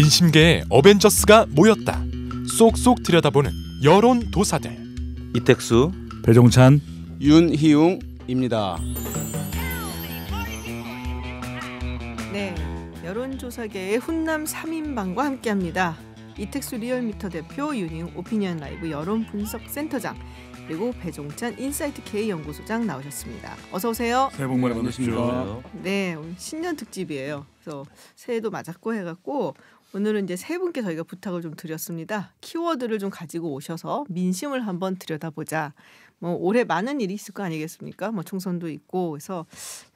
민심계의 어벤져스가 모였다. 쏙쏙 들여다보는 여론도사들. 이택수, 배종찬, 윤희웅입니다. 네, 여론조사계의 훈남 3인방과 함께합니다. 이택수 리얼미터 대표, 윤희웅 오피니언 라이브 여론분석센터장, 그리고 배종찬 인사이트 K 연구소장 나오셨습니다. 어서 오세요. 새해 복 많이 받으십시오. 네, 오늘 신년 특집이에요. 그래서 새해도 맞았고 해갖고 오늘은 이제 세 분께 저희가 부탁을 좀 드렸습니다. 키워드를 좀 가지고 오셔서 민심을 한번 들여다보자. 뭐 올해 많은 일이 있을 거 아니겠습니까? 뭐 총선도 있고 그래서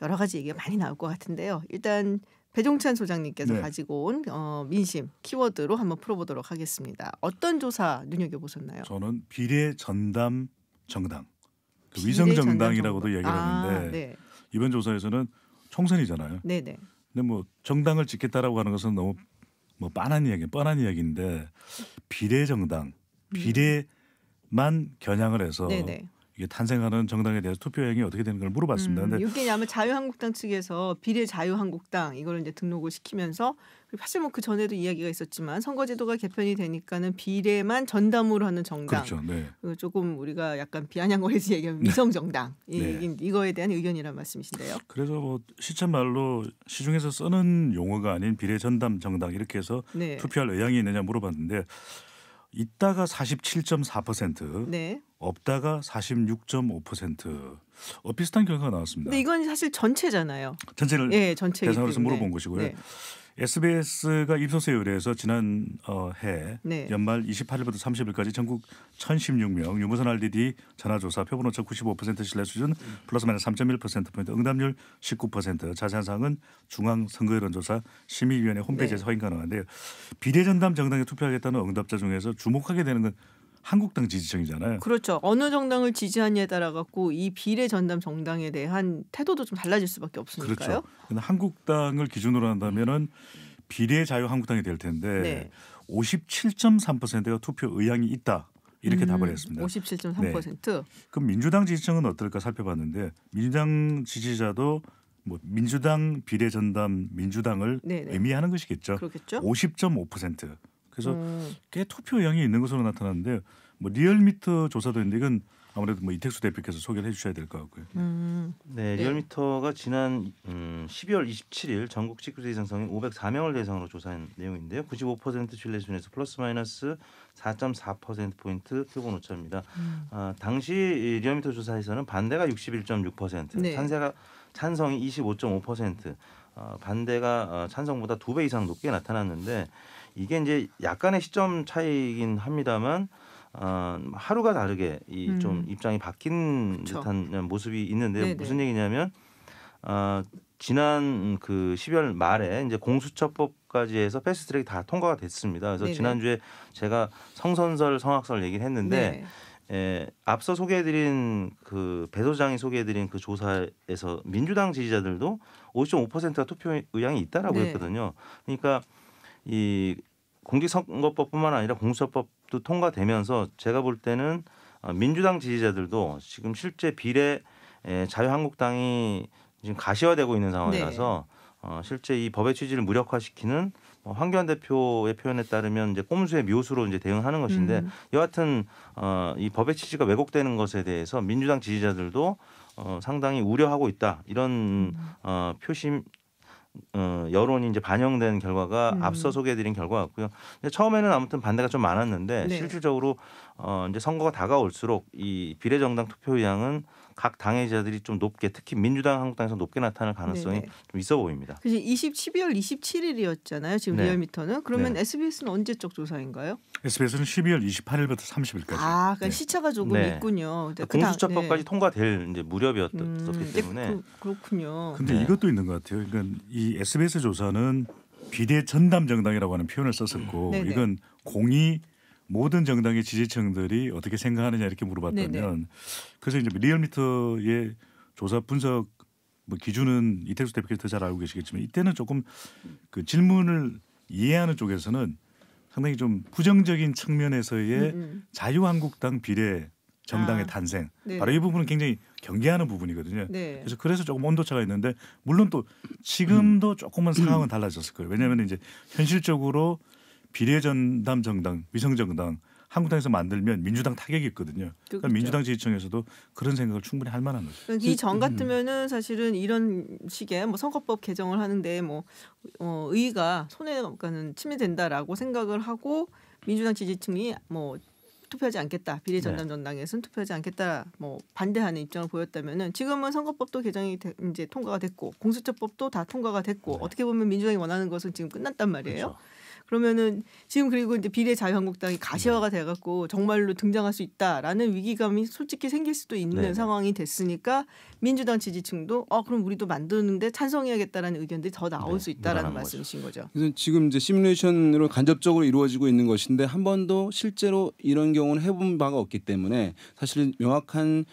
여러 가지 얘기가 많이 나올 것 같은데요. 일단 배종찬 소장님께서 가지고 온 민심 키워드로 한번 풀어보도록 하겠습니다. 어떤 조사 눈여겨보셨나요? 저는 비례 전담 정당, 위성 정당이라고도 얘기를 하는데 네. 이번 조사에서는 총선이잖아요. 네네. 근데 뭐 정당을 짓겠다라고 하는 것은 너무 뭐 뻔한 이야기인데 비례 정당, 비례만 겨냥을 해서 네네. 이게 탄생하는 정당에 대해서 투표행위 어떻게 되는 걸 물어봤습니다. 근데 이게 아마 자유한국당 측에서 비례 자유한국당 이걸 이제 등록을 시키면서 사실 뭐 그 전에도 이야기가 있었지만 선거제도가 개편이 되니까는 비례만 전담으로 하는 정당. 그렇죠. 네. 조금 우리가 약간 비아냥거리지 얘기하면 위성 정당 네. 이거에 대한 의견이란 말씀이신데요. 그래서 뭐 시쳇말로 시중에서 쓰는 용어가 아닌 비례 전담 정당 이렇게 해서 네. 투표할 의향이 있느냐 물어봤는데 있다가 47.4%, 네. 없다가 46.5%. 비슷한 결과가 나왔습니다. 근데 이건 사실 전체잖아요. 전체를 전체이기 대상으로서 때문에. 물어본 것이고요. 네. SBS가 입소서에 의뢰해서 지난 해 네. 연말 28일부터 30일까지 전국 1,016명 유무선 RDD 전화조사 표본 오차 95% 신뢰 수준 플러스 마이너스 3.1%포인트 응답률 19% 자세한 사항은 중앙선거여론조사 심의위원회 홈페이지에서 확인 가능한데요. 비례전담 정당에 투표하겠다는 응답자 중에서 주목하게 되는 건 한국당 지지층이잖아요. 그렇죠. 어느 정당을 지지하냐에 따라 갖고 이 비례 전담 정당에 대한 태도도 좀 달라질 수밖에 없으니까요. 그렇죠. 근데 한국당을 기준으로 한다면은 비례 자유한국당이 될 텐데 네. 57.3%가 투표 의향이 있다 이렇게 답을 했습니다. 57.3%. 네. 그럼 민주당 지지층은 어떨까 살펴봤는데 민주당 지지자도 뭐 민주당 비례 전담 민주당을 네네. 의미하는 것이겠죠. 그렇겠죠. 50.5%. 그래서 꽤 투표 의향이 있는 것으로 나타나는데 뭐 리얼미터 조사도 있는데 이건 아무래도 뭐 이택수 대표께서 소개를 해주셔야 될 것 같고요. 네, 리얼미터가 지난 12월 27일 전국 직구제 이상 성인 504명을 대상으로 조사한 내용인데요. 95% 신뢰 수준에서 플러스 마이너스 4.4%포인트 표본 오차입니다. 당시 리얼미터 조사에서는 반대가 61.6%, 네. 찬성이 25.5%, 반대가 찬성보다 2배 이상 높게 나타났는데 이게 이제 약간의 시점 차이긴 합니다만 하루가 다르게 이 좀 입장이 바뀐 그쵸. 듯한 모습이 있는데요. 네네. 무슨 얘기냐면 지난 그 12월 말에 이제 공수처법까지 해서 패스트트랙이 다 통과가 됐습니다. 그래서 네네. 지난주에 제가 성선설 성악설 얘기를 했는데 앞서 소개해드린 그 배 소장이 소개해드린 그 조사에서 민주당 지지자들도 50.5%가 투표 의향이 있다라고 네. 했거든요. 그러니까 이 공직선거법뿐만 아니라 공수처법도 통과되면서 제가 볼 때는 민주당 지지자들도 지금 실제 비례 자유한국당이 지금 가시화되고 있는 상황이라서 실제 이 법의 취지를 무력화시키는 황교안 대표의 표현에 따르면 이제 꼼수의 묘수로 이제 대응하는 것인데 여하튼 이 법의 취지가 왜곡되는 것에 대해서 민주당 지지자들도 상당히 우려하고 있다 이런 표심. 여론이 이제 반영된 결과가 앞서 소개해드린 결과였고요. 처음에는 아무튼 반대가 좀 많았는데 네. 실질적으로 이제 선거가 다가올수록 이 비례정당 투표 의향은 각 당의 지지자들이 좀 높게 특히 민주당, 한국당에서 높게 나타날 가능성이 네네. 좀 있어 보입니다. 그래서 12월 27일이었잖아요. 지금 네. 리얼미터는. 그러면 네. SBS는 언제적 조사인가요? SBS는 12월 28일부터 30일까지. 그러니까 시차가 조금 네. 있군요. 근데 공수처법까지 통과될 이제 무렵이었기 이제 때문에 그렇군요. 근데 이것도 있는 것 같아요. 그러니까 이 SBS 조사는 비례 전담 정당이라고 하는 표현을 썼었고 네네. 이건 공이 모든 정당의 지지층들이 어떻게 생각하느냐 이렇게 물어봤다면 네네. 그래서 이제 리얼미터의 조사 분석 뭐 기준은 이택수 대표께서 더 잘 알고 계시겠지만 이때는 조금 그 질문을 이해하는 쪽에서는 상당히 좀 부정적인 측면에서의 자유한국당 비례 정당의 탄생 네. 바로 이 부분은 굉장히 경계하는 부분이거든요. 네. 그래서 조금 온도차가 있는데 물론 또 지금도 조금은 상황은 달라졌을 거예요. 왜냐하면 이제 현실적으로 비례전담 정당, 위성정당 한국당에서 만들면 민주당 타격이 있거든요. 그러니까 그렇죠. 민주당 지지층에서도 그런 생각을 충분히 할 만한 거죠. 이 전 같으면은 사실은 이런 식의 뭐 선거법 개정을 하는데 뭐 의의가 손해가는 침해된다라고 생각을 하고 민주당 지지층이 뭐 투표하지 않겠다. 비례전담 전당에서는 투표하지 않겠다. 뭐 반대하는 입장을 보였다면은 지금은 선거법도 개정이 이제 통과가 됐고 공수처법도 다 통과가 됐고 어떻게 보면 민주당이 원하는 것은 지금 끝났단 말이에요. 그렇죠. 그러면은 지금 그리고 이제 비례 자유한국당이 가시화가 돼갖고 정말로 등장할 수 있다라는 위기감이 솔직히 생길 수도 있는 네네. 상황이 됐으니까 민주당 지지층도 그럼 우리도 만드는데 찬성해야겠다라는 의견들이 더 나올 수 있다라는 무난한 말씀이신 거죠. 그래서 지금 이제 시뮬레이션으로 간접적으로 이루어지고 있는 것인데 한 번도 실제로 이런 경우는 해본 바가 없기 때문에 사실 명확한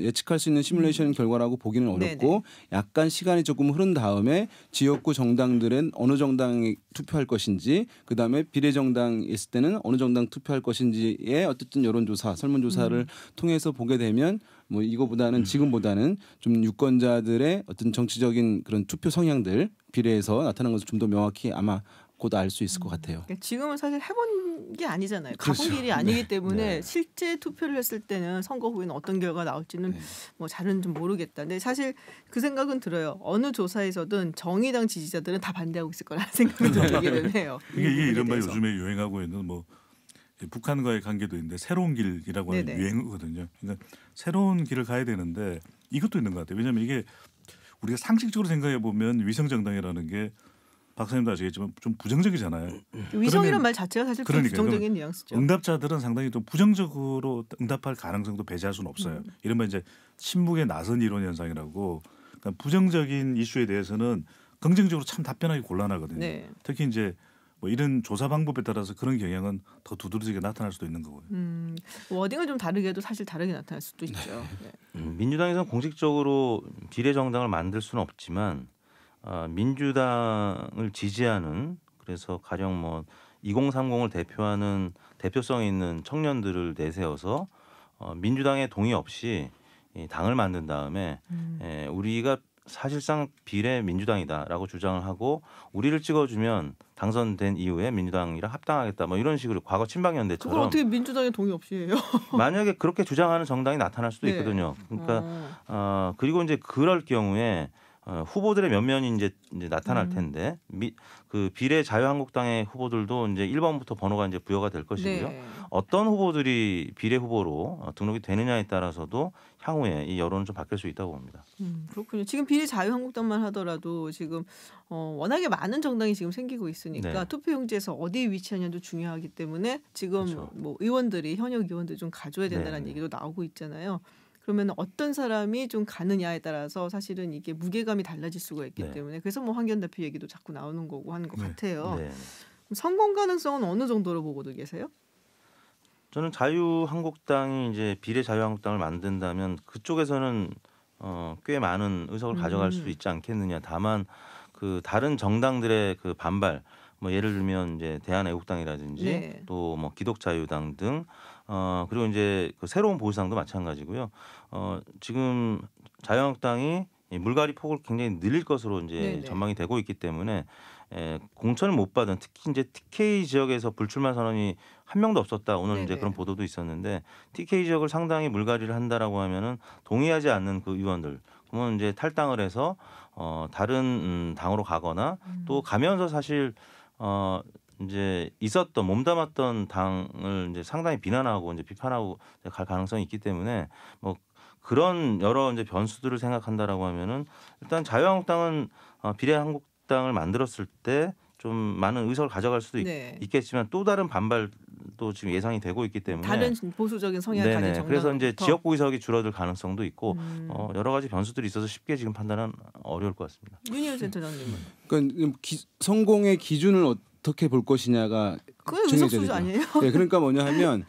예측할 수 있는 시뮬레이션 결과라고 보기는 어렵고 네네. 약간 시간이 조금 흐른 다음에 지역구 정당들은 어느 정당에 투표할 것인지 그다음에 비례정당 있을 때는 어느 정당 투표할 것인지의 어쨌든 여론조사 설문조사를 통해서 보게 되면 뭐 이거보다는 지금보다는 좀 유권자들의 어떤 정치적인 그런 투표 성향들 비례해서 나타난 것을 좀 더 명확히 아마 곧 알 수 있을 것 같아요. 그러니까 지금은 사실 해본 게 아니잖아요. 그렇죠. 가본 길이 아니기 때문에 네. 실제 투표를 했을 때는 선거 후에는 어떤 결과가 나올지는 뭐 잘은 좀 모르겠다. 근데 사실 그 생각은 들어요. 어느 조사에서든 정의당 지지자들은 다 반대하고 있을 거라는 생각은 좀 들기는 해요. 이게 부분에 이른바 대해서. 요즘에 유행하고 있는 뭐 북한과의 관계도 있는데 새로운 길이라고 하는 네네. 유행이거든요. 그러니까 새로운 길을 가야 되는데 이것도 있는 것 같아요. 왜냐하면 이게 우리가 상식적으로 생각해 보면 위성정당이라는 게 박사님도 아시겠지만 좀 부정적이잖아요. 위성이란 그러면- 말 자체가 사실 그러니까요. 부정적인 뉘앙스죠. 응답자들은 상당히 좀 부정적으로 응답할 가능성도 배제할 수는 없어요. 이른바 이제 침묵의 나선 이론 현상이라고 그러니까 부정적인 이슈에 대해서는 긍정적으로 참 답변하기 곤란하거든요. 네. 특히 이제 뭐 이런 조사 방법에 따라서 그런 경향은 더 두드러지게 나타날 수도 있는 거고요. 워딩을 좀 다르게 해도 사실 다르게 나타날 수도 있죠. 네. 민주당에서는 공식적으로 비례정당을 만들 수는 없지만 민주당을 지지하는 그래서 가령 뭐 2030을 대표하는 대표성 있는 청년들을 내세워서 민주당의 동의 없이 이 당을 만든 다음에 우리가 사실상 비례 민주당이다라고 주장을 하고 우리를 찍어주면 당선된 이후에 민주당이랑 합당하겠다 뭐 이런 식으로 과거 그걸 친박연대처럼 어떻게 민주당의 동의 없이 해요? 만약에 그렇게 주장하는 정당이 나타날 수도 네. 있거든요. 그러니까 그리고 이제 그럴 경우에 후보들의 면면이 이제 나타날 텐데 그 비례 자유한국당의 후보들도 이제 1번부터 번호가 이제 부여가 될 것이고요. 네. 어떤 후보들이 비례 후보로 등록이 되느냐에 따라서도 향후에 이 여론은 좀 바뀔 수 있다고 봅니다. 그렇군요. 지금 비례 자유한국당만 하더라도 지금 워낙에 많은 정당이 지금 생기고 있으니까 네. 투표용지에서 어디에 위치하냐도 중요하기 때문에 지금 그렇죠. 뭐 의원들이 현역 의원들 좀 가져야 된다는 네. 얘기도 나오고 있잖아요. 그러면 어떤 사람이 좀 가느냐에 따라서 사실은 이게 무게감이 달라질 수가 있기 네. 때문에 그래서 뭐 황교안 대표 얘기도 자꾸 나오는 거고 하는 것 네. 같아요. 네. 성공 가능성은 어느 정도로 보고도 계세요? 저는 자유한국당이 이제 비례 자유한국당을 만든다면 그쪽에서는 꽤 많은 의석을 가져갈 수 있지 않겠느냐. 다만 그 다른 정당들의 그 반발, 뭐 예를 들면 이제 대한애국당이라든지 네. 또 뭐 기독자유당 등 그리고 이제 그 새로운 보수당도 마찬가지고요. 지금 자유한국당이 이 물갈이 폭을 굉장히 늘릴 것으로 이제 네네. 전망이 되고 있기 때문에 공천을 못 받은 특히 이제 TK 지역에서 불출마 선언이 한 명도 없었다. 오늘 이제 네네. 그런 보도도 있었는데 TK 지역을 상당히 물갈이를 한다라고 하면은 동의하지 않는 그 의원들 그러면 이제 탈당을 해서 다른 당으로 가거나 또 가면서 사실 이제 있었던 몸담았던 당을 이제 상당히 비난하고 이제 비판하고 갈 가능성이 있기 때문에 뭐 그런 여러 이제 변수들을 생각한다라고 하면은 일단 자유한국당은 비례한국당을 만들었을 때 좀 많은 의석을 가져갈 수도 네. 있겠지만 또 다른 반발도 지금 예상이 되고 있기 때문에 다른 보수적인 성향을 가진 네네. 정당. 그래서 이제 지역구 의석이 줄어들 가능성도 있고 여러 가지 변수들이 있어서 쉽게 지금 판단은 어려울 것 같습니다. 윤희원 센터장님은 그러니까 성공의 기준을 어떻게 볼 것이냐가 그건 의석수죠 정해져야 아니에요? 네, 그러니까 뭐냐 하면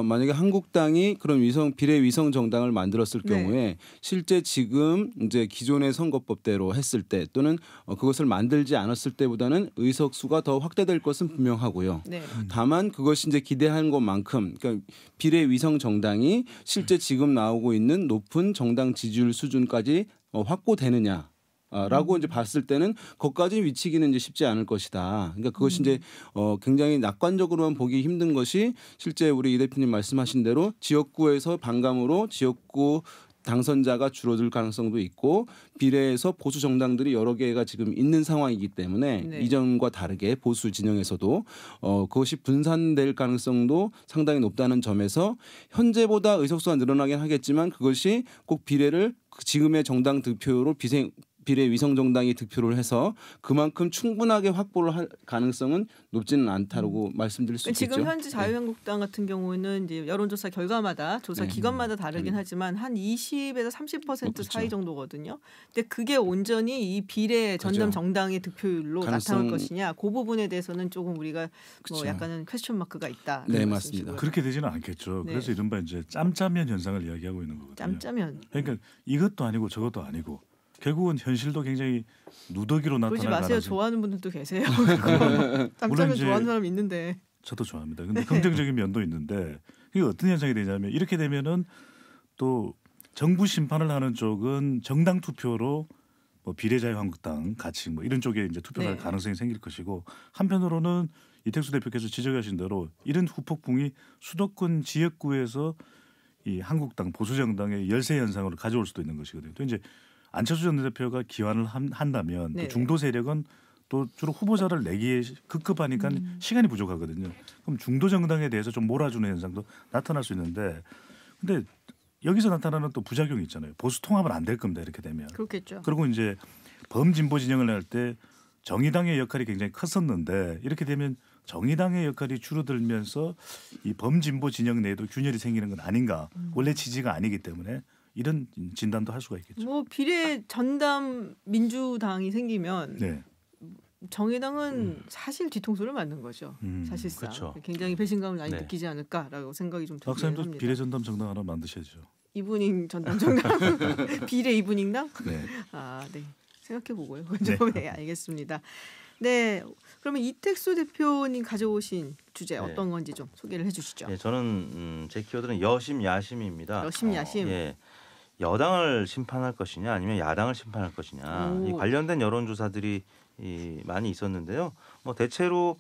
만약에 한국당이 그런 비례 위성 정당을 만들었을 네. 경우에 실제 지금 이제 기존의 선거법대로 했을 때 또는 그것을 만들지 않았을 때보다는 의석수가 더 확대될 것은 분명하고요. 네. 다만 그것이 이제 기대한 것만큼 그러니까 비례 위성 정당이 실제 지금 나오고 있는 높은 정당 지지율 수준까지 확보되느냐. 라고 이제 봤을 때는 거기까지 미치기는 이제 쉽지 않을 것이다. 그러니까 그것이 이제 굉장히 낙관적으로만 보기 힘든 것이 실제 우리 이 대표님 말씀하신 대로 지역구에서 반감으로 지역구 당선자가 줄어들 가능성도 있고 비례에서 보수 정당들이 여러 개가 지금 있는 상황이기 때문에 네. 이전과 다르게 보수 진영에서도 그것이 분산될 가능성도 상당히 높다는 점에서 현재보다 의석수가 늘어나긴 하겠지만 그것이 꼭 비례를 지금의 정당 득표로 비례 위성 정당이 득표를 해서 그만큼 충분하게 확보를 할 가능성은 높지는 않다고 말씀드릴 수 있겠죠. 지금 현재 자유한국당 같은 경우는 이제 여론조사 결과마다 조사 네. 기관마다 다르긴 하지만 한 20에서 30% 그렇죠. 사이 정도거든요. 근데 그게 온전히 이 비례 전담 그죠. 정당의 득표율로 가능성- 나타날 것이냐, 그 부분에 대해서는 조금 우리가 뭐 그쵸. 약간은 퀘스천 마크가 있다. 네, 이런 맞습니다. 말씀이시고요. 그렇게 되지는 않겠죠. 네. 그래서 이른바 이제 짬짜면 현상을 이야기하고 있는 거거든요. 짬짜면 그러니까 이것도 아니고 저것도 아니고 결국은 현실도 굉장히 누더기로 그러지 나타날 마세요. 가능성이 좋아하는 분들도 계세요. 물론 짬짜면 이제 좋아하는 사람 있는데. 저도 좋아합니다. 네. 근데 긍정적인 면도 있는데 이게 어떤 현상이 되냐면 이렇게 되면은 또 정부 심판을 하는 쪽은 정당 투표로 뭐 비례자유한국당 같이 뭐 이런 쪽에 이제 투표할 네. 가능성이 생길 것이고 한편으로는 이택수 대표께서 지적하신 대로 이런 후폭풍이 수도권 지역구에서 이 한국당 보수 정당의 열세 현상으로 가져올 수도 있는 것이거든요. 또 이제 안철수 전 대표가 기환을 한다면 네. 그 중도 세력은 또 주로 후보자를 내기에 급급하니까 시간이 부족하거든요. 그럼 중도 정당에 대해서 좀 몰아주는 현상도 나타날 수 있는데, 근데 여기서 나타나는 또 부작용이 있잖아요. 보수 통합은 안 될 겁니다. 이렇게 되면. 그렇겠죠. 그리고 이제 범진보 진영을 할 때 정의당의 역할이 굉장히 컸었는데 이렇게 되면 정의당의 역할이 줄어들면서 이 범진보 진영 내에도 균열이 생기는 건 아닌가. 원래 지지가 아니기 때문에 이런 진단도 할 수가 있겠죠. 뭐 비례 전담 민주당이 생기면 네. 정의당은 사실 뒤통수를 맞는 거죠. 사실상 그렇죠. 굉장히 배신감을 많이 네. 느끼지 않을까라고 생각이 좀 들긴 박사님도 합니다. 비례전담 정당 하나 만드셔야죠. 이브닝 전담 정당 비례 이브닝당? 네. 아, 네. 생각해 보고요. 네, 알겠습니다. 네, 그러면 이택수 대표님 가져오신 주제 네. 어떤 건지 좀 소개를 해주시죠. 예, 저는 제 키워드는 여심 야심입니다. 여심 야심. 예, 여당을 심판할 것이냐 아니면 야당을 심판할 것이냐 오. 이 관련된 여론조사들이 많이 있었는데요. 뭐 대체로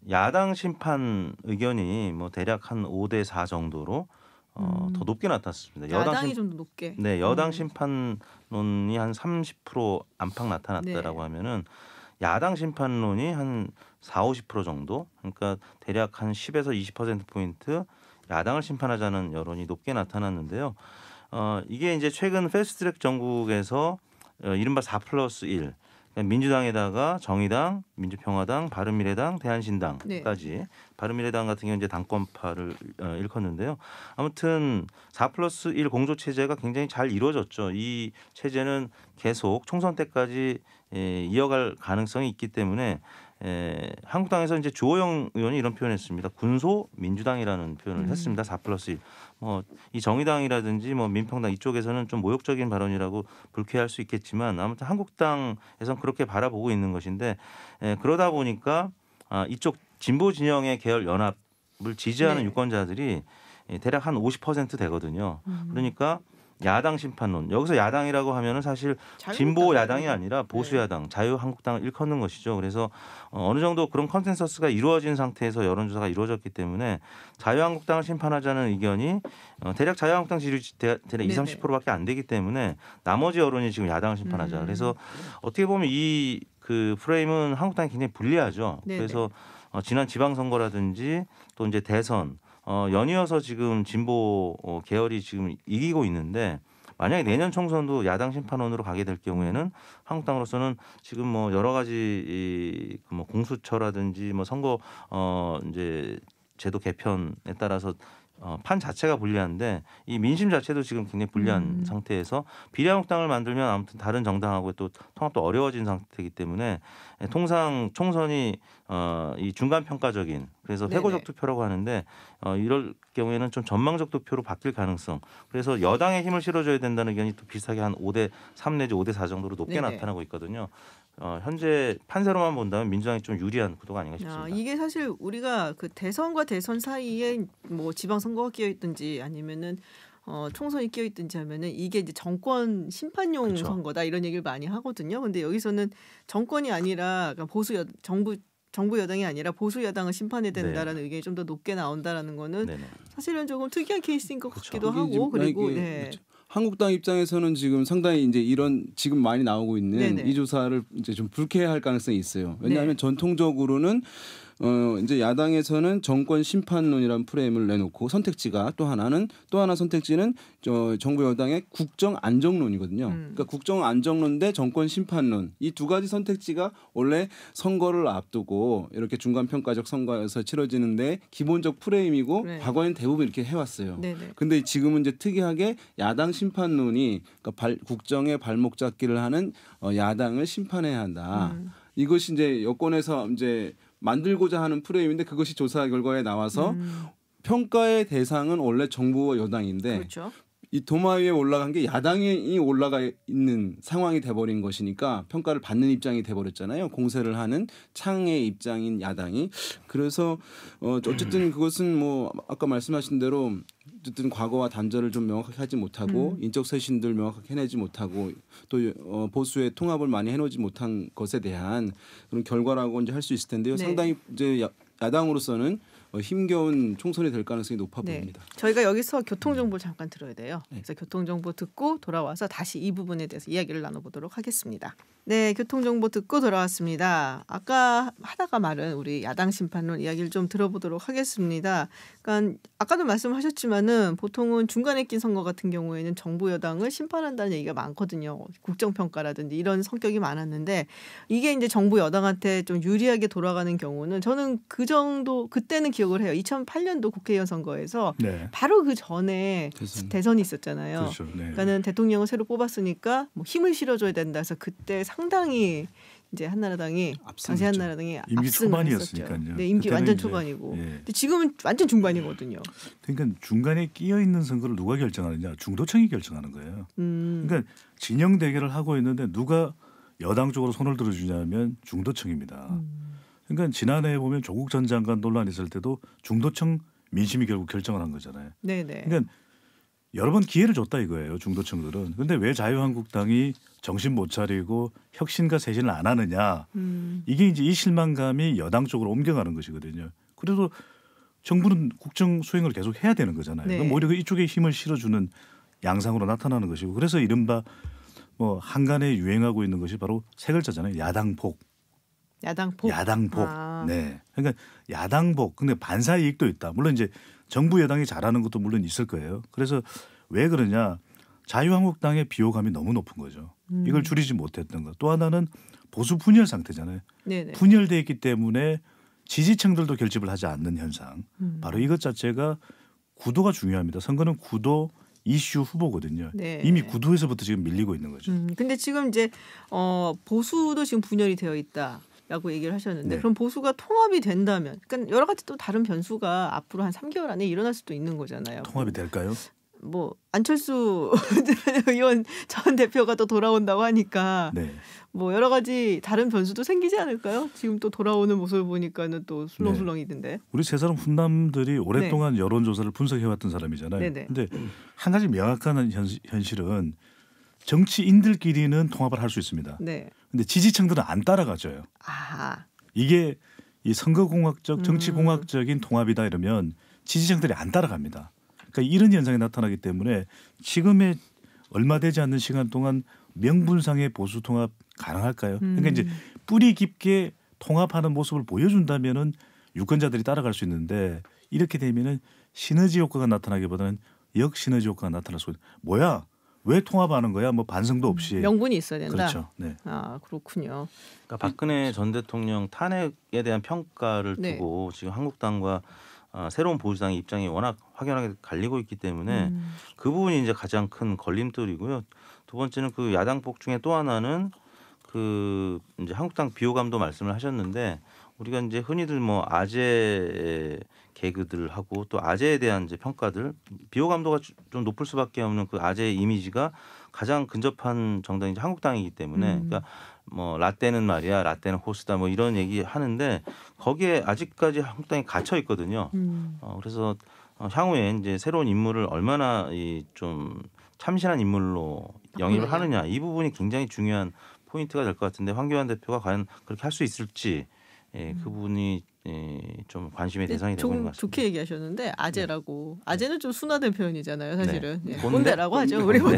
야당 심판 의견이 뭐 대략 한 5대 4 정도로 더 높게 나타났습니다. 야당이 좀 더 높게. 네, 여당 심판론이 한 30% 안팎 나타났다라고 네. 하면은 야당 심판론이 한 40-50% 정도. 그러니까 대략 한 10에서 20% 포인트 야당을 심판하자는 여론이 높게 나타났는데요. 이게 이제 최근 패스트트랙 전국에서 이른바 4+1 민주당에다가 정의당, 민주평화당, 바른미래당, 대한신당까지 네. 바른미래당 같은 경우 이제 당권파를 일컫는데요. 아무튼 4+1 공조 체제가 굉장히 잘 이루어졌죠. 이 체제는 계속 총선 때까지 이어갈 가능성이 있기 때문에 한국당에서 이제 주호영 의원이 이런 표현했습니다. 군소 민주당이라는 표현을 했습니다. 4+1. 이 정의당이라든지 뭐 민평당 이쪽에서는 좀 모욕적인 발언이라고 불쾌할 수 있겠지만 아무튼 한국당에서는 그렇게 바라보고 있는 것인데 그러다 보니까 이쪽 진보 진영의 계열 연합을 지지하는 네. 유권자들이 대략 한 50% 되거든요. 그러니까 야당 심판론 여기서 야당이라고 하면은 사실 진보 야당이 아니라 보수 야당 자유한국당을 일컫는 것이죠. 그래서 어느 정도 그런 컨센서스가 이루어진 상태에서 여론조사가 이루어졌기 때문에 자유한국당을 심판하자는 의견이 대략 자유한국당 지지율이 대략 20-30%밖에 안 되기 때문에 나머지 여론이 지금 야당을 심판하자. 그래서 어떻게 보면 이 그 프레임은 한국당이 굉장히 불리하죠. 네네. 그래서 지난 지방선거라든지 또 이제 대선 연이어서 지금 진보 계열이 지금 이기고 있는데 만약에 내년 총선도 야당 심판원으로 가게 될 경우에는 한국당으로서는 지금 뭐 여러 가지 뭐 공수처라든지 뭐 선거 이제 제도 개편에 따라서 판 자체가 불리한데 이 민심 자체도 지금 굉장히 불리한 상태에서 비례한국당을 만들면 아무튼 다른 정당하고 또 통합도 어려워진 상태이기 때문에 통상 총선이 이 중간 평가적인 그래서 회고적 네네. 투표라고 하는데 이럴 경우에는 좀 전망적 투표로 바뀔 가능성. 그래서 여당에 힘을 실어줘야 된다는 의견이 또 비슷하게 한 5대 3 내지 5대 4 정도로 높게 네네. 나타나고 있거든요. 현재 판세로만 본다면 민주당이 좀 유리한 구도가 아닌가 싶습니다. 이게 사실 우리가 그 대선과 대선 사이에 뭐 지방선거가 끼어 있든지 아니면은 총선이 끼어 있든지 하면은 이게 이제 정권 심판용 그렇죠. 선거다 이런 얘기를 많이 하거든요. 근데 여기서는 정권이 아니라 그러니까 정부 여당이 아니라 보수 여당을 심판해야 된다라는 의견이 좀 더 높게 나온다라는 거는 네네. 사실은 조금 특이한 케이스인 것 그렇죠. 같기도 이게 하고 지금 그리고 이게 네. 그렇죠. 한국당 입장에서는 지금 상당히 이제 이런 지금 많이 나오고 있는 네네. 이 조사를 이제 좀 불쾌할 가능성이 있어요. 왜냐하면 네. 전통적으로는 이제 야당에서는 정권 심판론이라는 프레임을 내놓고 선택지가 또 하나 선택지는 정부 여당의 국정 안정론이거든요. 그러니까 국정 안정론 대 정권 심판론 이 두 가지 선택지가 원래 선거를 앞두고 이렇게 중간 평가적 선거에서 치러지는데 기본적 프레임이고 네. 과거에는 대부분 이렇게 해왔어요. 네네. 근데 지금은 이제 특이하게 야당 심판론이 그러니까 국정의 발목 잡기를 하는 야당을 심판해야 한다. 이것이 이제 여권에서 이제 만들고자 하는 프레임인데 그것이 조사 결과에 나와서 평가의 대상은 원래 정부와 여당인데 그렇죠. 이 도마 위에 올라간 게 야당이 올라가 있는 상황이 돼버린 것이니까 평가를 받는 입장이 돼버렸잖아요. 공세를 하는 창의 입장인 야당이. 그래서 어쨌든 그것은 뭐 아까 말씀하신 대로 어쨌든 과거와 단절을 좀 명확하게 하지 못하고 인적 쇄신들 명확하게 해내지 못하고 또 보수의 통합을 많이 해놓지 못한 것에 대한 그런 결과라고 이제 할 수 있을 텐데요. 네. 상당히 이제 야당으로서는 힘겨운 총선이 될 가능성이 높아 네. 보입니다. 저희가 여기서 교통 정보를 잠깐 들어야 돼요. 네. 그래서 교통 정보 듣고 돌아와서 다시 이 부분에 대해서 이야기를 나눠보도록 하겠습니다. 네, 교통 정보 듣고 돌아왔습니다. 아까 하다가 말은 우리 야당 심판론 이야기를 좀 들어보도록 하겠습니다. 그러니까 아까도 말씀하셨지만은 보통은 중간에 낀 선거 같은 경우에는 정부 여당을 심판한다는 얘기가 많거든요. 국정평가라든지 이런 성격이 많았는데 이게 이제 정부 여당한테 좀 유리하게 돌아가는 경우는 저는 그 정도 그때는 기억을 해요. 2008년도 국회의원 선거에서 네. 바로 그 전에 대선이 있었잖아요. 그렇죠. 네. 그러니까는 대통령을 새로 뽑았으니까 뭐 힘을 실어줘야 된다 해서 그때 상당히 이제 한나라당이 당시 한나라당이 임기 압승을 했었죠. 초반이었으니까요. 네, 임기 그때는 완전 이제, 초반이고. 예. 근데 지금은 완전 중반이거든요. 그러니까 중간에 끼어 있는 선거를 누가 결정하느냐? 중도층이 결정하는 거예요. 음. 그러니까 진영 대결을 하고 있는데 누가 여당 쪽으로 손을 들어주냐면 중도층입니다. 그러니까 지난해에 보면 조국 전 장관 논란 있을 때도 중도층 민심이 결국 결정을 한 거잖아요. 네네. 그러니까 여러 번 기회를 줬다 이거예요. 중도층들은. 그런데 왜 자유한국당이 정신 못 차리고 혁신과 쇄신을 안 하느냐. 이게 이제 이 실망감이 여당 쪽으로 옮겨가는 것이거든요. 그래도 정부는 국정 수행을 계속 해야 되는 거잖아요. 네. 그럼 오히려 이쪽에 힘을 실어주는 양상으로 나타나는 것이고 그래서 이른바 뭐 한간에 유행하고 있는 것이 바로 세 글자잖아요. 야당폭. 야당폭. 야당폭. 아. 네. 그러니까 야당폭. 근데 반사 이익도 있다. 물론 이제 정부 여당이 잘하는 것도 물론 있을 거예요. 그래서 왜 그러냐? 자유한국당의 비호감이 너무 높은 거죠. 이걸 줄이지 못했던 것. 또 하나는 보수 분열 상태잖아요. 네네. 분열돼 있기 때문에 지지층들도 결집을 하지 않는 현상. 바로 이것 자체가 구도가 중요합니다. 선거는 구도, 이슈, 후보거든요. 네. 이미 구도에서부터 지금 밀리고 있는 거죠. 근데 지금 이제 보수도 지금 분열이 되어 있다. 라고 얘기를 하셨는데 네. 그럼 보수가 통합이 된다면 그러니까 여러 가지 또 다른 변수가 앞으로 한 3개월 안에 일어날 수도 있는 거잖아요. 통합이 될까요? 뭐 안철수 의원 전 대표가 또 돌아온다고 하니까 네. 뭐 여러 가지 다른 변수도 생기지 않을까요? 지금 또 돌아오는 모습을 보니까는 또 술렁술렁이던데. 우리 세 사람 훈남들이 오랫동안 여론조사를 분석해왔던 사람이잖아요. 네네. 근데 한 가지 명확한 현실은 정치인들끼리는 통합을 할 수 있습니다. 네. 근데 지지층들은 안 따라가져요. 아. 이게 이 선거공학적 정치공학적인 통합이다 이러면 지지층들이 안 따라갑니다. 그러니까 이런 현상이 나타나기 때문에 지금의 얼마 되지 않는 시간 동안 명분상의 보수 통합 가능할까요? 그러니까 이제 뿌리 깊게 통합하는 모습을 보여준다면은 유권자들이 따라갈 수 있는데 이렇게 되면은 시너지 효과가 나타나기보다는 역시너지 효과가 나타날 수 있는. 뭐야? 왜 통합하는 거야? 뭐 반성도 없이. 명분이 있어야 된다. 그렇죠. 네. 아 그렇군요. 그러니까 박근혜 전 대통령 탄핵에 대한 평가를 네. 두고 지금 한국당과 새로운 보수당의 입장이 워낙 확연하게 갈리고 있기 때문에 그 부분이 이제 가장 큰 걸림돌이고요. 두 번째는 그 야당폭 중에 또 하나는 그 이제 한국당 비호감도 말씀을 하셨는데 우리가 이제 흔히들 뭐 아재 개그들 하고 또 아재에 대한 이제 평가들 비호감도가 좀 높을 수밖에 없는 그 아재의 이미지가 가장 근접한 정당이 이제 한국당이기 때문에 그러니까 뭐 라떼는 말이야 라떼는 호스다 뭐 이런 얘기 하는데 거기에 아직까지 한국당이 갇혀 있거든요. 그래서 향후에 이제 새로운 인물을 얼마나 좀 참신한 인물로 영입을 하느냐 이 부분이 굉장히 중요한 포인트가 될 것 같은데 황교안 대표가 과연 그렇게 할 수 있을지 그 부분이 좀 관심의 대상이 되고 있는 것 좀 같습니다. 좋게 얘기하셨는데 아재라고. 아재는 좀 순화된 표현이잖아요, 사실은. 네. 예, 꼰대? 꼰대라고 하죠. 우리 보통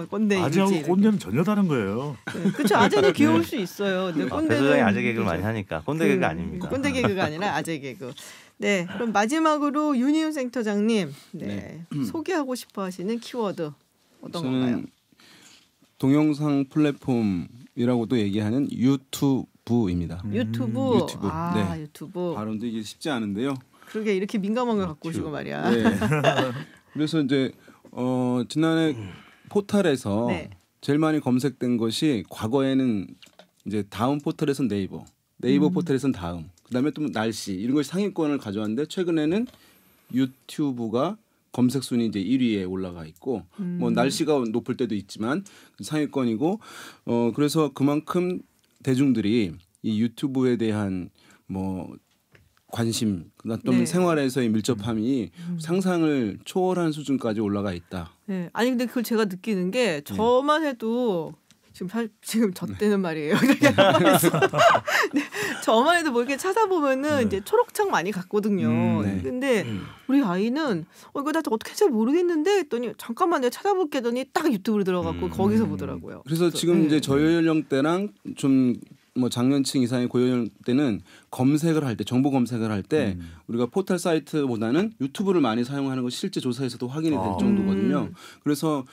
꼰대 아재하고 이미지. 꼰대는 전혀 다른 거예요. 그렇죠. 아재는 귀여울 수 있어요. 근데 배 꼰대는 소장이 아재 개그를 많이 하니까 꼰대 개그 아닙니다. 꼰대 개그가 아니라 아재 개그. 네, 그럼 마지막으로 윤희윤 센터장님, 소개하고 싶어하시는 키워드 어떤 건가요? 저는 동영상 플랫폼이라고도 얘기하는 유튜브입니다. 유튜브. 유튜브. 아, 네. 유튜브. 발음도 이게 쉽지 않은데요. 그러게 이렇게 민감한 걸 갖고 오시고 말이야. 네. 그래서 이제 지난해 포털에서 네. 제일 많이 검색된 것이 과거에는 이제 다음 포털에선 네이버 포털에선 다음, 그다음에 또 날씨 이런 것이 상위권을 가져왔는데 최근에는 유튜브가 검색 순위 이제 1위에 올라가 있고 뭐 날씨가 높을 때도 있지만 상위권이고 그래서 그만큼 대중들이 이 유튜브에 대한 뭐 관심, 또는 네. 생활에서의 밀접함이 상상을 초월한 수준까지 올라가 있다. 네. 아니 근데 그걸 제가 느끼는 게 저만 해도 지금 저 때는 말이에요. 이렇게 네, 저만 해도 뭐 이렇게 찾아보면은 이제 초록창 많이 갔거든요. 네. 근데 우리 아이는 이거 나 어떻게 잘 모르겠는데 했더니 잠깐만 내가 찾아볼게 했더니 딱 유튜브로 들어갔고 거기서 보더라고요. 그래서 지금 이제 저연령대랑 좀 뭐 장년층 이상의 고연령대는 검색을 할 때, 정보 검색을 할 때 우리가 포털 사이트보다는 유튜브를 많이 사용하는 것이 실제 조사에서도 확인이 될 정도거든요. 그래서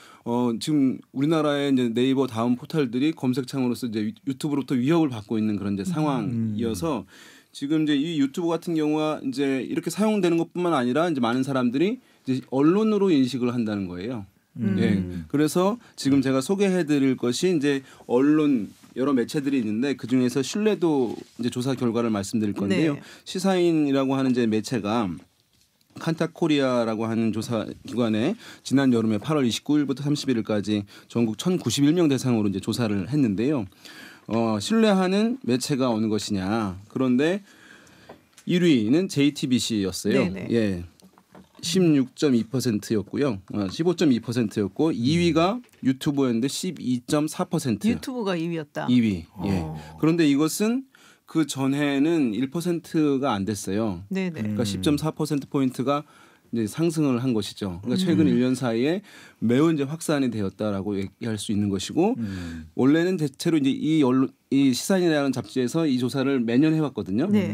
지금 우리나라의 이제 네이버 다음 포털들이 검색창으로서 이제 유튜브로부터 위협을 받고 있는 그런 이제 상황이어서 지금 이제 이 유튜브 같은 경우가 이제 이렇게 사용되는 것뿐만 아니라 이제 많은 사람들이 이제 언론으로 인식을 한다는 거예요. 예. 그래서 지금 제가 소개해드릴 것이 이제 언론 여러 매체들이 있는데 그 중에서 신뢰도 이제 조사 결과를 말씀드릴 건데요. 네. 시사인이라고 하는 이제 매체가 칸타코리아라고 하는 조사 기관에 지난 여름에 8월 29일부터 31일까지 전국 1,091명 대상으로 이제 조사를 했는데요. 신뢰하는 매체가 어느 것이냐. 그런데 1위는 JTBC였어요. 네네. 예. 16.2%였고요. 15.2%였고 2위가 유튜브였는데 12.4%. 유튜브가 2위였다. 2위. 예. 그런데 이것은 그 전에는 1%가 안 됐어요. 네네. 그러니까 10.4% 포인트가 이제 상승을 한 것이죠. 그러니까 최근 1년 사이에 매우 이제 확산이 되었다라고 얘기할 수 있는 것이고 원래는 대체로 이제 이 시사인이라는 잡지에서 이 조사를 매년 해왔거든요. 네.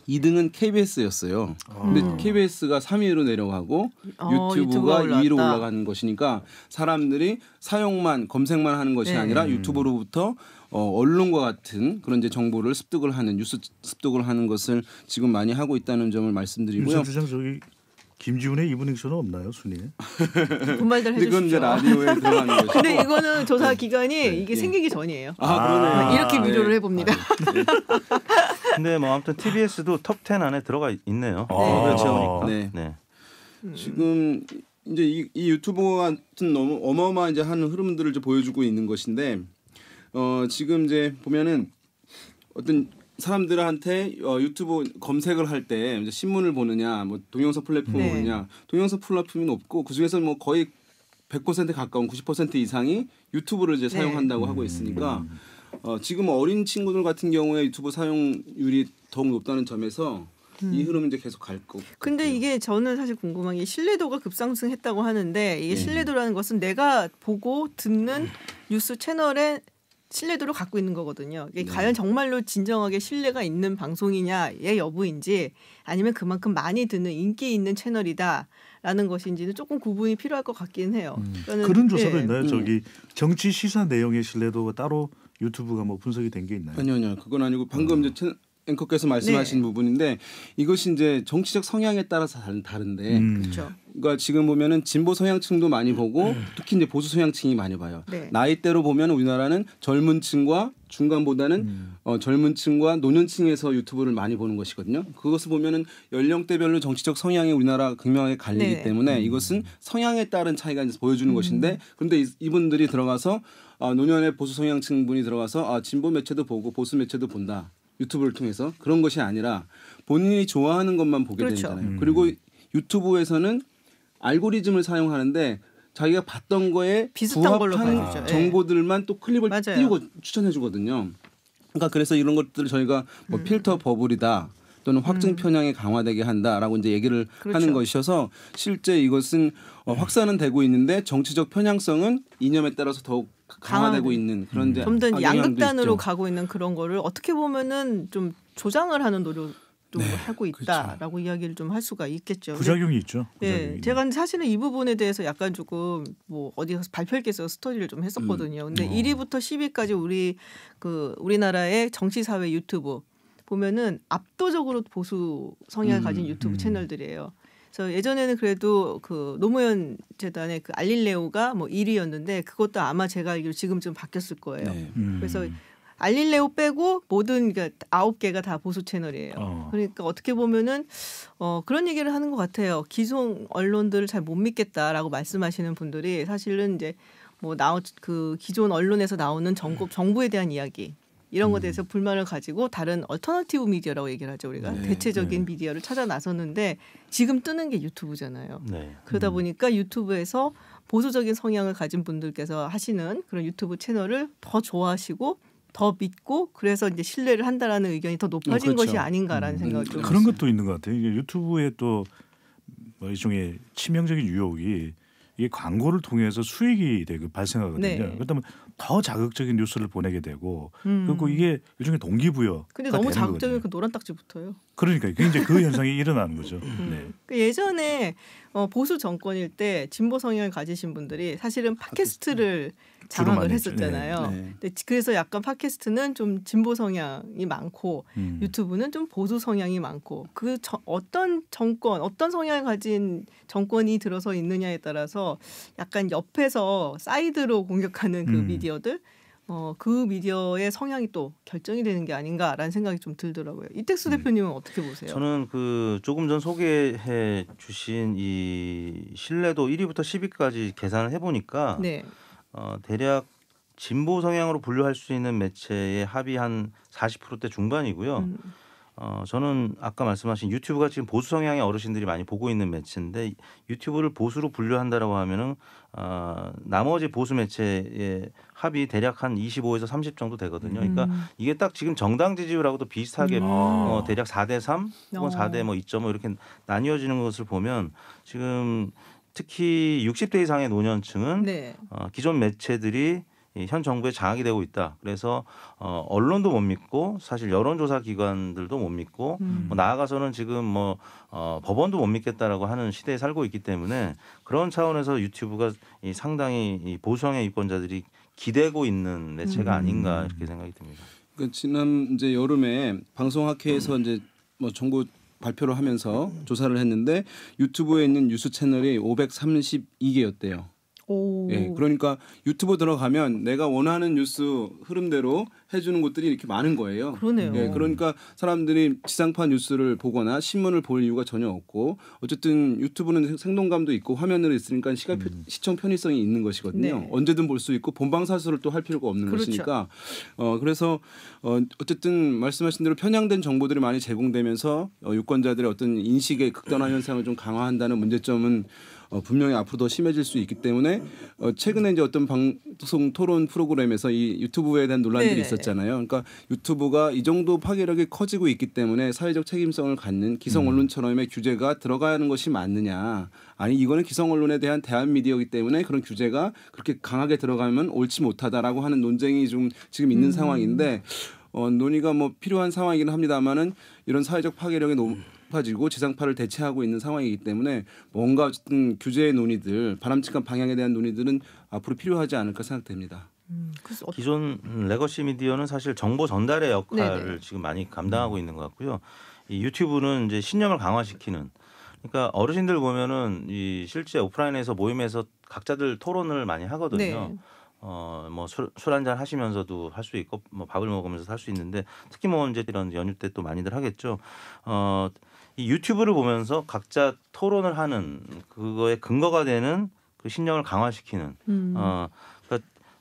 2등은 KBS였어요. 근데 KBS가 3위로 내려가고 유튜브가 유튜브가 2위로 올라왔다. 올라가는 것이니까 사람들이 사용만 검색만 하는 것이 네. 아니라 유튜브로부터 언론과 같은 그런 이제 정보를 습득을 하는 뉴스 습득을 하는 것을 지금 많이 하고 있다는 점을 말씀드리고요. 윤 주장 저기 김지훈의 이브닝 쇼는 없나요 순위에? 분발들 근데 그건 이제 해주십시오. 라디오에 들어가는 것이고. 근데 이거는 조사 기간이 이게 생기기 전이에요. 그러네. 이렇게 비교를 해봅니다. 근데 뭐 아무튼 TBS도 톱 10 안에 들어가 있네요. 그렇죠. 네. 네. 지금 이제 이 유튜브 같은 너무 어마어마한 이제 하는 흐름들을 이제 보여주고 있는 것인데 지금 이제 보면은 어떤 사람들한테 유튜브 검색을 할 때 신문을 보느냐, 뭐 동영상 플랫폼을 네. 보느냐, 동영상 플랫폼이 높고 그 중에서 뭐 거의 100% 가까운 90% 이상이 유튜브를 이제 사용한다고 하고 있으니까 지금 어린 친구들 같은 경우에 유튜브 사용률이 더욱 높다는 점에서 이 흐름은 이제 계속 갈 거고. 근데 이게 저는 사실 궁금한 게 신뢰도가 급상승했다고 하는데 이게 신뢰도라는 것은 내가 보고 듣는 뉴스 채널의 신뢰도를 갖고 있는 거거든요. 이게 과연 정말로 진정하게 신뢰가 있는 방송이냐의 여부인지 아니면 그만큼 많이 듣는 인기 있는 채널이다라는 것인지는 조금 구분이 필요할 것 같긴 해요. 그런 조사도 있나요? 저기 정치 시사 내용의 신뢰도가 따로 유튜브가 뭐 분석이 된 게 있나요? 아니요. 그건 아니고 방금 이제 앵커께서 말씀하신 부분인데 이것이 이제 정치적 성향에 따라서 다른데 그렇죠. 그러니까 지금 보면은 진보 성향층도 많이 보고 특히 이제 보수 성향층이 많이 봐요. 네. 나이대로 보면 우리나라는 젊은층과 중간보다는 젊은층과 노년층에서 유튜브를 많이 보는 것이거든요. 그것을 보면은 연령대별로 정치적 성향이 우리나라 극명하게 갈리기 네. 때문에 이것은 성향에 따른 차이가 이제 보여주는 것인데 그런데 이분들이 들어가서 노년의 보수 성향층 분이 들어가서 진보 매체도 보고 보수 매체도 본다. 유튜브를 통해서 그런 것이 아니라 본인이 좋아하는 것만 보게 그렇죠. 되잖아요. 그리고 유튜브에서는 알고리즘을 사용하는데 자기가 봤던 거에 비슷한 걸로 부합한 보여주죠. 정보들만 또 클립을 맞아요. 띄우고 추천해 주거든요. 그러니까 그래서 이런 것들을 저희가 뭐 필터 버블이다 또는 확증 편향이 강화되게 한다라고 이제 얘기를 그렇죠. 하는 것이어서 실제 이것은 확산은 되고 있는데 정치적 편향성은 이념에 따라서 더욱 강화되고 있는 그런 데 좀 더 악영향도 양극단으로 있죠. 가고 있는 그런 거를 어떻게 보면은 좀 조장을 하는 노력도 하고 있다라고 이야기를 좀 할 수가 있겠죠. 부작용이 있죠. 예, 부작용이. 제가 사실은 이 부분에 대해서 약간 조금 뭐 어디서 발표회에서 스터디를 좀 했었거든요. 근데 1위부터 10위까지 우리나라의 정치 사회 유튜브 보면은 압도적으로 보수 성향을 가진 유튜브 채널들이에요. 그래서 예전에는 그래도 그 노무현 재단의 그 알릴레오가 뭐 1위였는데 그것도 아마 제가 알기로 지금 좀 바뀌었을 거예요. 네. 그래서 알릴레오 빼고 모든 그러니까 9개가 다 보수 채널이에요. 그러니까 어떻게 보면은 그런 얘기를 하는 것 같아요. 기존 언론들을 잘 못 믿겠다라고 말씀하시는 분들이 사실은 이제 뭐 그 기존 언론에서 나오는 정부에 대한 이야기 이런 것에 대해서 불만을 가지고 다른 얼터너티브 미디어라고 얘기를 하죠. 우리가 대체적인 미디어를 찾아 나섰는데 지금 뜨는 게 유튜브잖아요. 네. 그러다 보니까 유튜브에서 보수적인 성향을 가진 분들께서 하시는 그런 유튜브 채널을 더 좋아하시고 더 믿고 그래서 이제 신뢰를 한다라는 의견이 더 높아진 그렇죠. 것이 아닌가라는 생각이 좀 그런 것도 있는 것 같아요. 이게 유튜브에 또 뭐 일종의 치명적인 유혹이 이게 광고를 통해서 수익이 되고 발생하거든요. 네. 그렇다면 더 자극적인 뉴스를 보내게 되고 그리고 이게 일종의 동기부여가 근데 너무 되는 자극적이면 거거든요. 그 노란 딱지 붙어요. 그러니까 이제 그 현상이 일어나는 거죠. 네. 그 예전에 보수 정권일 때 진보 성향을 가지신 분들이 사실은 팟캐스트를 장악을 많이 했었잖아요. 했죠. 네. 근데 그래서 약간 팟캐스트는 좀 진보 성향이 많고 유튜브는 좀 보수 성향이 많고 어떤 정권, 어떤 성향을 가진 정권이 들어서 있느냐에 따라서 약간 옆에서 사이드로 공격하는 그 미디어들 그 미디어의 성향이 또 결정이 되는 게 아닌가라는 생각이 좀 들더라고요. 이택수 대표님은 어떻게 보세요? 저는 그 조금 전 소개해 주신 이 신뢰도 1위부터 10위까지 계산을 해보니까 네. 대략 진보 성향으로 분류할 수 있는 매체의 합이 한 40%대 중반이고요. 저는 아까 말씀하신 유튜브가 지금 보수 성향의 어르신들이 많이 보고 있는 매체인데 유튜브를 보수로 분류한다라고 하면은 나머지 보수 매체의 합이 대략 한 25에서 30 정도 되거든요. 그러니까 이게 딱 지금 정당 지지율하고도 비슷하게 대략 4대 3 혹은 4대 뭐 2.5 이렇게 나뉘어지는 것을 보면 지금 특히 60대 이상의 노년층은 네. 기존 매체들이 현 정부에 장악이 되고 있다. 그래서 언론도 못 믿고 사실 여론조사 기관들도 못 믿고 뭐 나아가서는 지금 뭐 법원도 못 믿겠다라고 하는 시대에 살고 있기 때문에 그런 차원에서 유튜브가 상당히 이 보수성의 유권자들이 기대고 있는 매체가 아닌가 이렇게 생각이 듭니다. 그러니까 지난 이제 여름에 방송학회에서 이제 뭐 정부 발표를 하면서 조사를 했는데 유튜브에 있는 뉴스 채널이 532개였대요. 오. 예, 그러니까 유튜브 들어가면 내가 원하는 뉴스 흐름대로 해주는 곳들이 이렇게 많은 거예요. 그러네요. 예, 그러니까 사람들이 지상파 뉴스를 보거나 신문을 볼 이유가 전혀 없고 어쨌든 유튜브는 생동감도 있고 화면으로 있으니까 시청 편의성이 있는 것이거든요. 네. 언제든 볼 수 있고 본방사수를 또 할 필요가 없는 그렇죠. 것이니까 그래서 어쨌든 말씀하신 대로 편향된 정보들이 많이 제공되면서 유권자들의 어떤 인식의 극단화 현상을 좀 강화한다는 문제점은 분명히 앞으로 더 심해질 수 있기 때문에 최근에 이제 어떤 방송 토론 프로그램에서 이 유튜브에 대한 논란들이 네네. 있었잖아요. 그러니까 유튜브가 이 정도 파괴력이 커지고 있기 때문에 사회적 책임성을 갖는 기성 언론처럼의 규제가 들어가는 것이 맞느냐? 아니 이거는 기성 언론에 대한 대한 미디어이기 때문에 그런 규제가 그렇게 강하게 들어가면 옳지 못하다라고 하는 논쟁이 좀 지금 있는 상황인데 논의가 뭐 필요한 상황이긴 합니다만은 이런 사회적 파괴력이 높아지고 지상파를 대체하고 있는 상황이기 때문에 뭔가 어쨌든 규제의 논의들 바람직한 방향에 대한 논의들은 앞으로 필요하지 않을까 생각됩니다. 그래서 기존 레거시 미디어는 사실 정보 전달의 역할을 네네. 지금 많이 감당하고 있는 것 같고요. 이 유튜브는 이제 신념을 강화시키는. 그러니까 어르신들 보면은 이 실제 오프라인에서 모임에서 각자들 토론을 많이 하거든요. 네. 뭐 술 한잔 하시면서도 할 수 있고 뭐 밥을 먹으면서 할 수 있는데 특히 뭐 이제 이런 연휴 때 또 많이들 하겠죠. 이 유튜브를 보면서 각자 토론을 하는 그거에 근거가 되는 그 신념을 강화시키는 그러니까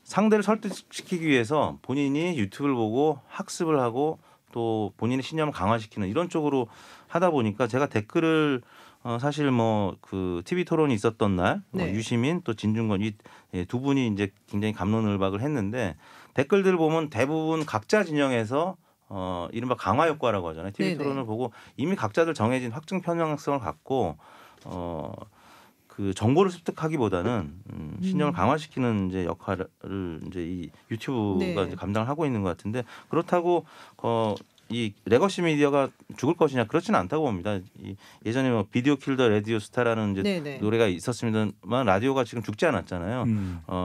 상대를 설득시키기 위해서 본인이 유튜브를 보고 학습을 하고 또 본인의 신념을 강화시키는 이런 쪽으로 하다 보니까 제가 댓글을 사실 뭐 그 TV 토론이 있었던 날 네. 유시민 또 진중권 이 두 분이 이제 굉장히 갑론을박을 했는데 댓글들을 보면 대부분 각자 진영에서 이른바 강화 효과라고 하잖아요. TV 네네. 토론을 보고 이미 각자들 정해진 확증 편향성을 갖고 그 정보를 습득하기보다는 신념을 강화시키는 이제 역할을 이제 이 유튜브가 네. 이제 감당을 하고 있는 것 같은데 그렇다고 이 레거시 미디어가 죽을 것이냐 그렇지는 않다고 봅니다. 예전에 뭐 비디오 킬 더 라디오 스타라는 이제 네네. 노래가 있었습니다만 라디오가 지금 죽지 않았잖아요.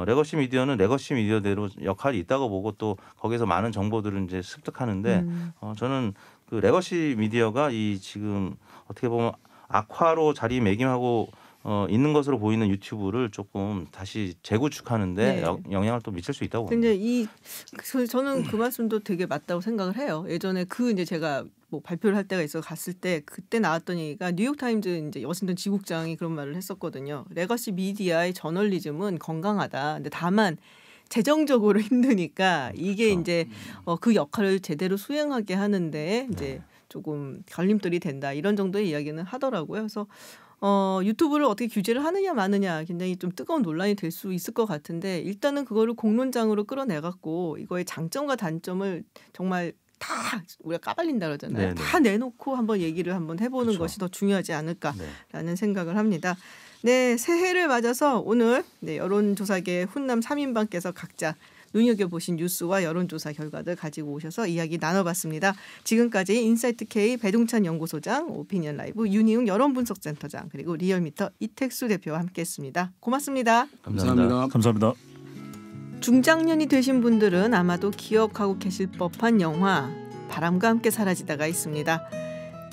레거시 미디어는 레거시 미디어대로 역할이 있다고 보고 또 거기서 많은 정보들을 이제 습득하는데 저는 그 레거시 미디어가 이 지금 어떻게 보면 악화로 자리매김하고 있는 것으로 보이는 유튜브를 조금 다시 재구축하는데 네. 영향을 또 미칠 수 있다고 봅니다. 근데 저는 그 말씀도 되게 맞다고 생각을 해요. 예전에 이제 제가 뭐 발표를 할 때가 있어 갔을 때 그때 나왔던 얘기가 뉴욕 타임즈 이제 워싱턴 지국장이 그런 말을 했었거든요. 레거시 미디어의 저널리즘은 건강하다. 근데 다만 재정적으로 힘드니까 이게 그렇죠. 이제 그 역할을 제대로 수행하게 하는데 이제 조금 걸림돌이 된다. 이런 정도의 이야기는 하더라고요. 그래서 유튜브를 어떻게 규제를 하느냐 마느냐 굉장히 좀 뜨거운 논란이 될 수 있을 것 같은데 일단은 그거를 공론장으로 끌어내갖고 이거의 장점과 단점을 정말 다 우리가 까발린다 그러잖아요. 네네. 다 내놓고 한번 얘기를 한번 해보는 그렇죠. 것이 더 중요하지 않을까라는 네. 생각을 합니다. 네, 새해를 맞아서 오늘 여론조사계 훈남 3인방께서 각자 눈여겨보신 뉴스와 여론조사 결과들 가지고 오셔서 이야기 나눠봤습니다. 지금까지 인사이트K 배동찬 연구소장, 오피니언 라이브 윤희웅 여론분석센터장 그리고 리얼미터 이택수 대표와 함께했습니다. 고맙습니다. 감사합니다. 감사합니다. 중장년이 되신 분들은 아마도 기억하고 계실 법한 영화 바람과 함께 사라지다가 있습니다.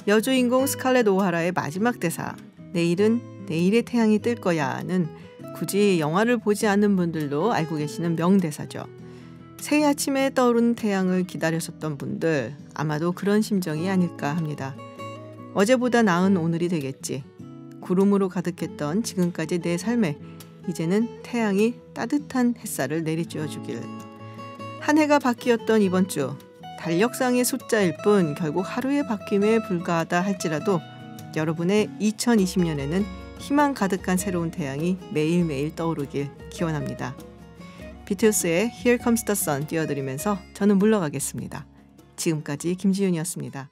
여주인공 스칼렛 오하라의 마지막 대사 내일은 내일의 태양이 뜰 거야는 굳이 영화를 보지 않는 분들도 알고 계시는 명대사죠. 새해 아침에 떠오른 태양을 기다렸었던 분들 아마도 그런 심정이 아닐까 합니다. 어제보다 나은 오늘이 되겠지. 구름으로 가득했던 지금까지 내 삶에 이제는 태양이 따뜻한 햇살을 내리쬐어주길. 한 해가 바뀌었던 이번 주 달력상의 숫자일 뿐 결국 하루의 바뀜에 불과하다 할지라도 여러분의 2020년에는 희망 가득한 새로운 태양이 매일매일 떠오르길 기원합니다. 비틀스의 Here Comes the Sun 띄워드리면서 저는 물러가겠습니다. 지금까지 김지윤이었습니다.